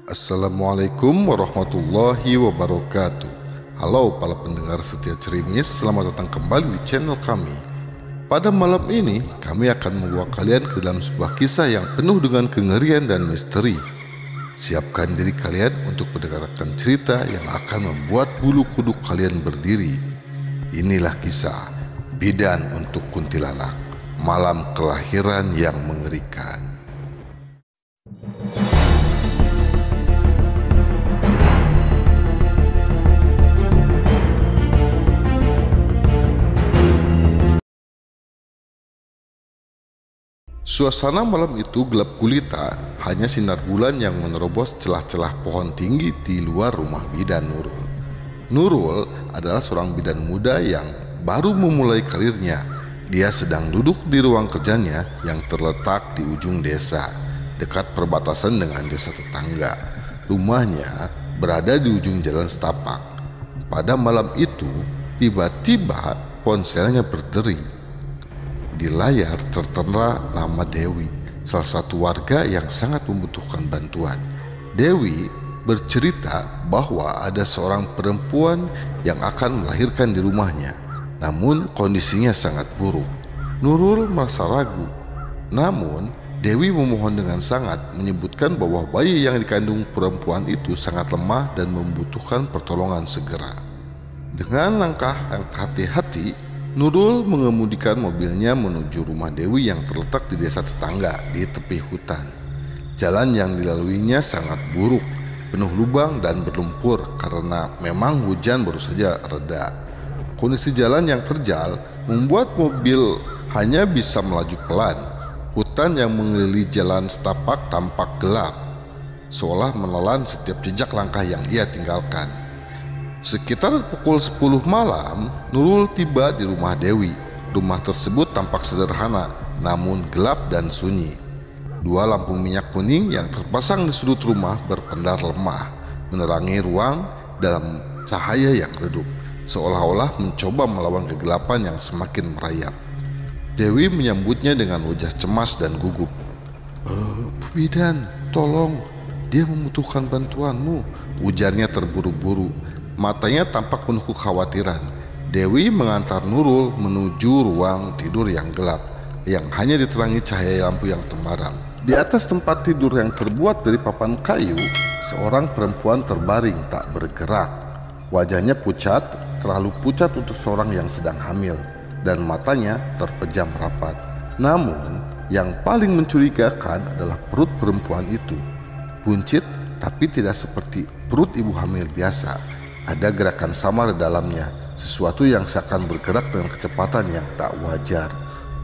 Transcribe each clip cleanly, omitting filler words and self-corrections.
Assalamualaikum warahmatullahi wabarakatuh. Halo para pendengar setia Cerimis, selamat datang kembali di channel kami. Pada malam ini kami akan membawa kalian ke dalam sebuah kisah yang penuh dengan kengerian dan misteri. Siapkan diri kalian untuk mendengarkan cerita yang akan membuat bulu kuduk kalian berdiri. Inilah kisah Bidan untuk Kuntilanak, malam kelahiran yang mengerikan. Suasana malam itu gelap gulita, hanya sinar bulan yang menerobos celah-celah pohon tinggi di luar rumah bidan Nurul. Nurul adalah seorang bidan muda yang baru memulai karirnya. Dia sedang duduk di ruang kerjanya yang terletak di ujung desa, dekat perbatasan dengan desa tetangga. Rumahnya berada di ujung jalan setapak. Pada malam itu, tiba-tiba ponselnya berdering. Di layar tertera nama Dewi, salah satu warga yang sangat membutuhkan bantuan. Dewi bercerita bahwa ada seorang perempuan yang akan melahirkan di rumahnya, namun kondisinya sangat buruk. Nurul merasa ragu, namun Dewi memohon dengan sangat, menyebutkan bahwa bayi yang dikandung perempuan itu sangat lemah dan membutuhkan pertolongan segera. Dengan langkah yang hati-hati, Nurul mengemudikan mobilnya menuju rumah Dewi yang terletak di desa tetangga di tepi hutan. Jalan yang dilaluinya sangat buruk, penuh lubang dan berlumpur karena memang hujan baru saja reda. Kondisi jalan yang terjal membuat mobil hanya bisa melaju pelan. Hutan yang mengelilingi jalan setapak tampak gelap, seolah menelan setiap jejak langkah yang ia tinggalkan. Sekitar pukul 10 malam, Nurul tiba di rumah Dewi. Rumah tersebut tampak sederhana, namun gelap dan sunyi. Dua lampu minyak kuning yang terpasang di sudut rumah berpendar lemah, menerangi ruang dalam cahaya yang redup, seolah-olah mencoba melawan kegelapan yang semakin merayap. Dewi menyambutnya dengan wajah cemas dan gugup. Bu Bidan, tolong, dia membutuhkan bantuanmu, ujarnya terburu-buru. Matanya tampak penuh kekhawatiran. Dewi mengantar Nurul menuju ruang tidur yang gelap, yang hanya diterangi cahaya lampu yang temaram. Di atas tempat tidur yang terbuat dari papan kayu, seorang perempuan terbaring tak bergerak. Wajahnya pucat, terlalu pucat untuk seorang yang sedang hamil, dan matanya terpejam rapat. Namun, yang paling mencurigakan adalah perut perempuan itu. Buncit, tapi tidak seperti perut ibu hamil biasa. Ada gerakan samar di dalamnya, sesuatu yang seakan bergerak dengan kecepatan yang tak wajar.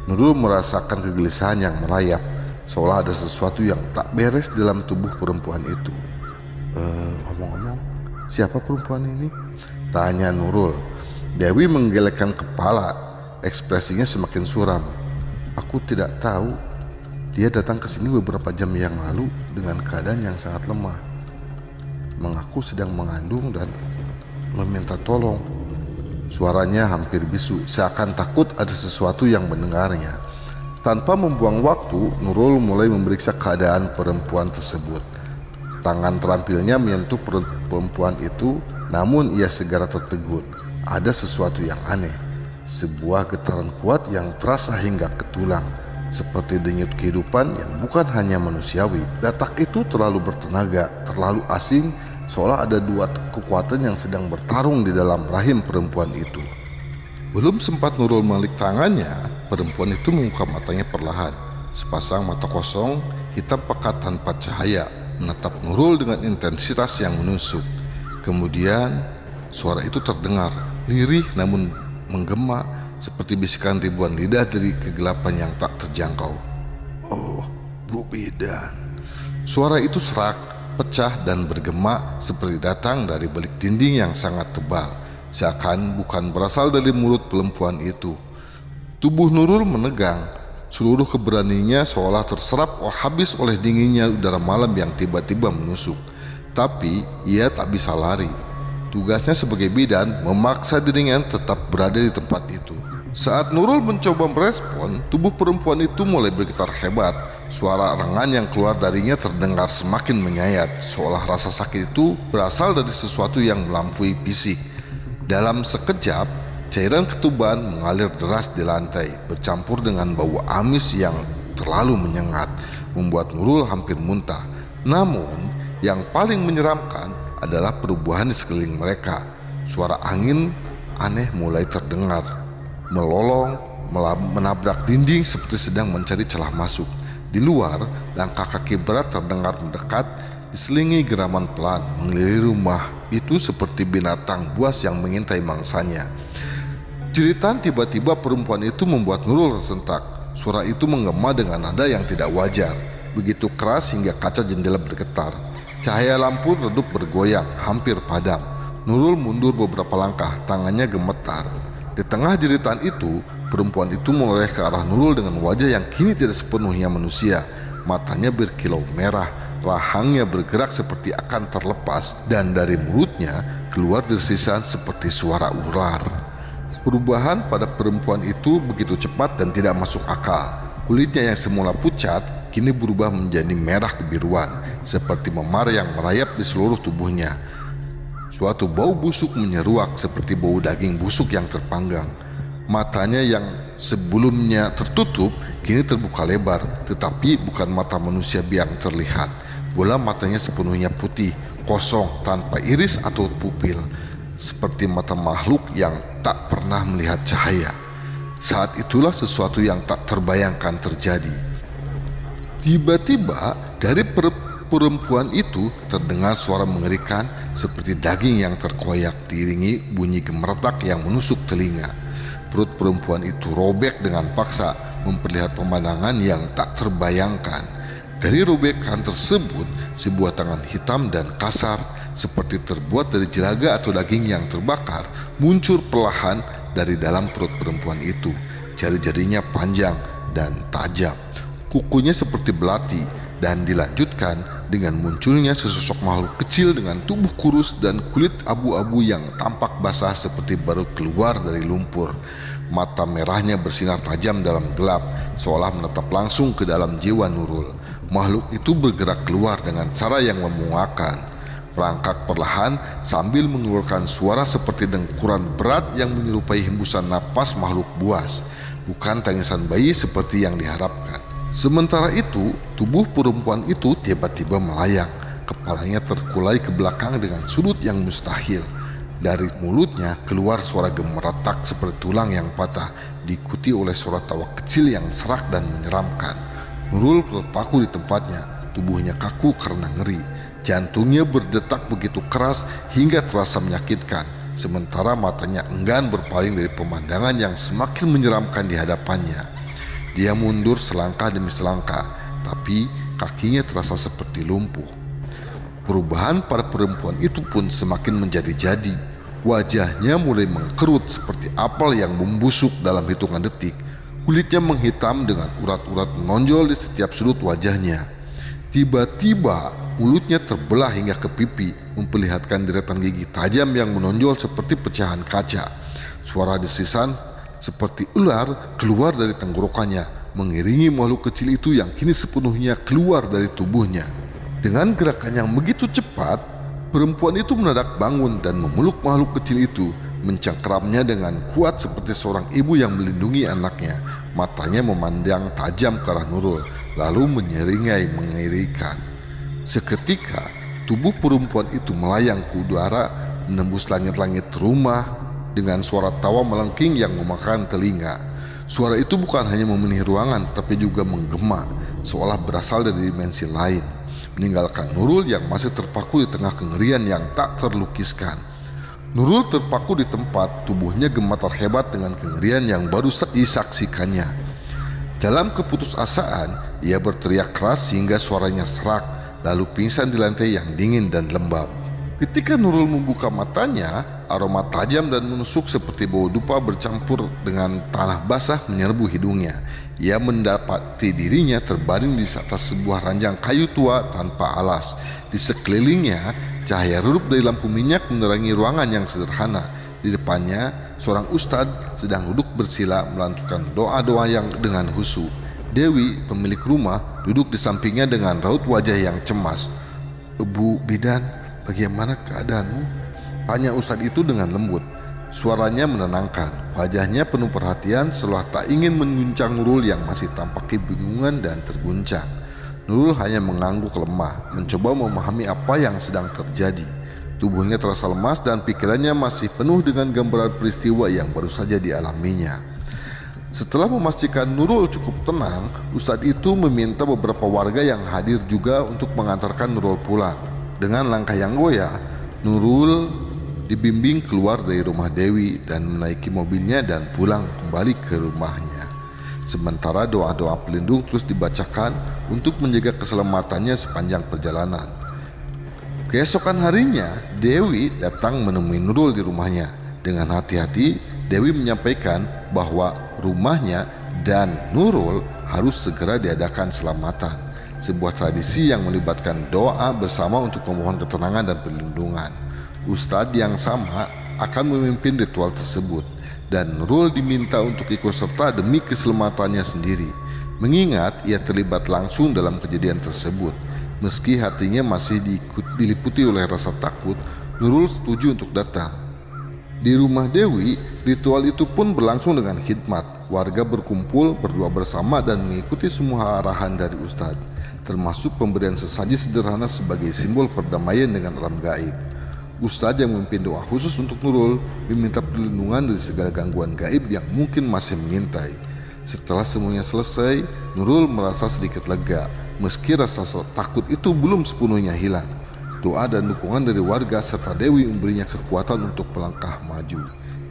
Nurul merasakan kegelisahan yang merayap, seolah ada sesuatu yang tak beres dalam tubuh perempuan itu. Ngomong-ngomong, siapa perempuan ini? Tanya Nurul. Dewi menggelengkan kepala, ekspresinya semakin suram. Aku tidak tahu. Dia datang ke sini beberapa jam yang lalu dengan keadaan yang sangat lemah. Mengaku sedang mengandung dan meminta tolong. Suaranya hampir bisu, seakan takut ada sesuatu yang mendengarnya. Tanpa membuang waktu, Nurul mulai memeriksa keadaan perempuan tersebut. Tangan terampilnya menyentuh perut perempuan itu, namun ia segera tertegun. Ada sesuatu yang aneh, sebuah getaran kuat yang terasa hingga ke tulang, seperti denyut kehidupan yang bukan hanya manusiawi. Detak itu terlalu bertenaga, terlalu asing, seolah ada dua kekuatan yang sedang bertarung di dalam rahim perempuan itu. Belum sempat Nurul melalik tangannya, perempuan itu membuka matanya perlahan. Sepasang mata kosong, hitam pekat tanpa cahaya, menatap Nurul dengan intensitas yang menusuk. Kemudian suara itu terdengar, lirih namun menggema, seperti bisikan ribuan lidah dari kegelapan yang tak terjangkau. Oh, Bu Bidan. Suara itu serak, pecah dan bergema seperti datang dari balik dinding yang sangat tebal, seakan bukan berasal dari mulut perempuan itu. Tubuh Nurul menegang, seluruh keberaniannya seolah terserap habis oleh dinginnya udara malam yang tiba-tiba menusuk. Tapi ia tak bisa lari. Tugasnya sebagai bidan memaksa dirinya tetap berada di tempat itu. Saat Nurul mencoba merespon, tubuh perempuan itu mulai bergetar hebat. Suara erengan yang keluar darinya terdengar semakin menyayat, seolah rasa sakit itu berasal dari sesuatu yang melampaui fisik. Dalam sekejap, cairan ketuban mengalir deras di lantai, bercampur dengan bau amis yang terlalu menyengat, membuat Nurul hampir muntah. Namun, yang paling menyeramkan adalah perubahan di sekeliling mereka. Suara angin aneh mulai terdengar, melolong, menabrak dinding seperti sedang mencari celah masuk. Di luar, langkah kaki berat terdengar mendekat, diselingi geraman pelan, mengelilingi rumah itu seperti binatang buas yang mengintai mangsanya. Jeritan tiba-tiba perempuan itu membuat Nurul tersentak. Suara itu menggema dengan nada yang tidak wajar, begitu keras hingga kaca jendela bergetar. Cahaya lampu redup bergoyang, hampir padam. Nurul mundur beberapa langkah, tangannya gemetar. Di tengah jeritan itu, perempuan itu menoleh ke arah Nurul dengan wajah yang kini tidak sepenuhnya manusia. Matanya berkilau merah, rahangnya bergerak seperti akan terlepas, dan dari mulutnya keluar desisan seperti suara ular. Perubahan pada perempuan itu begitu cepat dan tidak masuk akal. Kulitnya yang semula pucat kini berubah menjadi merah kebiruan, seperti memar yang merayap di seluruh tubuhnya. Suatu bau busuk menyeruak seperti bau daging busuk yang terpanggang. Matanya yang sebelumnya tertutup kini terbuka lebar, tetapi bukan mata manusia yang terlihat. Bola matanya sepenuhnya putih, kosong, tanpa iris atau pupil, seperti mata makhluk yang tak pernah melihat cahaya. Saat itulah sesuatu yang tak terbayangkan terjadi. Tiba-tiba dari perempuan itu terdengar suara mengerikan seperti daging yang terkoyak, diiringi bunyi gemeretak yang menusuk telinga. Perut perempuan itu robek dengan paksa, memperlihat pemandangan yang tak terbayangkan. Dari robekan tersebut, sebuah tangan hitam dan kasar seperti terbuat dari jelaga atau daging yang terbakar muncul perlahan dari dalam perut perempuan itu. Jari-jarinya panjang dan tajam, kukunya seperti belati, dan dilanjutkan dengan munculnya sesosok makhluk kecil dengan tubuh kurus dan kulit abu-abu yang tampak basah seperti baru keluar dari lumpur. Mata merahnya bersinar tajam dalam gelap, seolah menatap langsung ke dalam jiwa Nurul. Makhluk itu bergerak keluar dengan cara yang memuakan, merangkak perlahan sambil mengeluarkan suara seperti dengkuran berat yang menyerupai hembusan napas makhluk buas, bukan tangisan bayi seperti yang diharapkan. Sementara itu, tubuh perempuan itu tiba-tiba melayang. Kepalanya terkulai ke belakang dengan sudut yang mustahil. Dari mulutnya keluar suara gemeretak seperti tulang yang patah, diikuti oleh suara tawa kecil yang serak dan menyeramkan. Nurul terpaku di tempatnya, tubuhnya kaku karena ngeri. Jantungnya berdetak begitu keras hingga terasa menyakitkan, sementara matanya enggan berpaling dari pemandangan yang semakin menyeramkan di hadapannya. Dia mundur selangkah demi selangkah, tapi kakinya terasa seperti lumpuh. Perubahan pada perempuan itu pun semakin menjadi-jadi. Wajahnya mulai mengkerut seperti apel yang membusuk dalam hitungan detik. Kulitnya menghitam dengan urat-urat menonjol di setiap sudut wajahnya. Tiba-tiba mulutnya terbelah hingga ke pipi, memperlihatkan deretan gigi tajam yang menonjol seperti pecahan kaca. Suara desisan seperti ular keluar dari tenggorokannya, mengiringi makhluk kecil itu yang kini sepenuhnya keluar dari tubuhnya. Dengan gerakan yang begitu cepat, perempuan itu mendadak bangun dan memeluk makhluk kecil itu, mencengkeramnya dengan kuat seperti seorang ibu yang melindungi anaknya. Matanya memandang tajam ke arah Nurul, lalu menyeringai mengerikan. Seketika, tubuh perempuan itu melayang ke udara, menembus langit-langit rumah dengan suara tawa melengking yang memakan telinga. Suara itu bukan hanya memenuhi ruangan, tapi juga menggema, seolah berasal dari dimensi lain, meninggalkan Nurul yang masih terpaku di tengah kengerian yang tak terlukiskan. Nurul terpaku di tempat, tubuhnya gemetar hebat dengan kengerian yang baru disaksikannya. Dalam keputusasaan, ia berteriak keras hingga suaranya serak, lalu pingsan di lantai yang dingin dan lembab. Ketika Nurul membuka matanya, aroma tajam dan menusuk seperti bau dupa bercampur dengan tanah basah menyerbu hidungnya. Ia mendapati dirinya terbaring di atas sebuah ranjang kayu tua tanpa alas. Di sekelilingnya, cahaya redup dari lampu minyak menerangi ruangan yang sederhana. Di depannya, seorang ustadz sedang duduk bersila melantunkan doa-doa yang dengan khusyuk. Dewi, pemilik rumah, duduk di sampingnya dengan raut wajah yang cemas. "Bu bidan, bagaimana keadaanmu?" tanya ustadz itu dengan lembut. Suaranya menenangkan, wajahnya penuh perhatian seolah tak ingin menguncang Nurul yang masih tampak kebingungan dan terguncang. Nurul hanya mengangguk lemah, mencoba memahami apa yang sedang terjadi. Tubuhnya terasa lemas dan pikirannya masih penuh dengan gambaran peristiwa yang baru saja dialaminya. Setelah memastikan Nurul cukup tenang, ustadz itu meminta beberapa warga yang hadir juga untuk mengantarkan Nurul pulang. Dengan langkah yang goyah, Nurul dibimbing keluar dari rumah Dewi dan menaiki mobilnya dan pulang kembali ke rumahnya. Sementara doa-doa pelindung terus dibacakan untuk menjaga keselamatannya sepanjang perjalanan. Keesokan harinya, Dewi datang menemui Nurul di rumahnya. Dengan hati-hati, Dewi menyampaikan bahwa rumahnya dan Nurul harus segera diadakan selamatan. Sebuah tradisi yang melibatkan doa bersama untuk memohon ketenangan dan perlindungan. Ustadz yang sama akan memimpin ritual tersebut dan Nurul diminta untuk ikut serta demi keselamatannya sendiri, mengingat ia terlibat langsung dalam kejadian tersebut. Meski hatinya masih diliputi oleh rasa takut, Nurul setuju untuk datang. Di rumah Dewi, ritual itu pun berlangsung dengan khidmat. Warga berkumpul, berdoa bersama dan mengikuti semua arahan dari ustadz, termasuk pemberian sesaji sederhana sebagai simbol perdamaian dengan alam gaib. Ustadz yang memimpin doa khusus untuk Nurul meminta perlindungan dari segala gangguan gaib yang mungkin masih mengintai. Setelah semuanya selesai, Nurul merasa sedikit lega, meski rasa takut itu belum sepenuhnya hilang. Doa dan dukungan dari warga serta Dewi memberinya kekuatan untuk melangkah maju.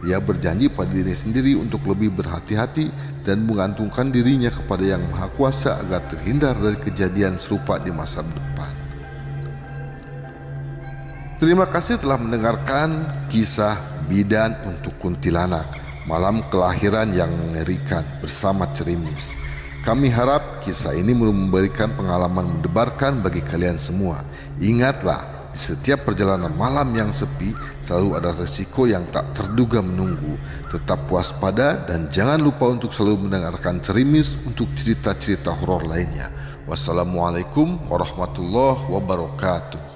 Ia berjanji pada diri sendiri untuk lebih berhati-hati dan menggantungkan dirinya kepada Yang Maha Kuasa agar terhindar dari kejadian serupa di masa depan. Terima kasih telah mendengarkan kisah Bidan untuk Kuntilanak, malam kelahiran yang mengerikan bersama Cerimis. Kami harap kisah ini memberikan pengalaman mendebarkan bagi kalian semua. Ingatlah, di setiap perjalanan malam yang sepi selalu ada resiko yang tak terduga menunggu. Tetap waspada dan jangan lupa untuk selalu mendengarkan Cerimis untuk cerita-cerita horor lainnya. Wassalamualaikum warahmatullahi wabarakatuh.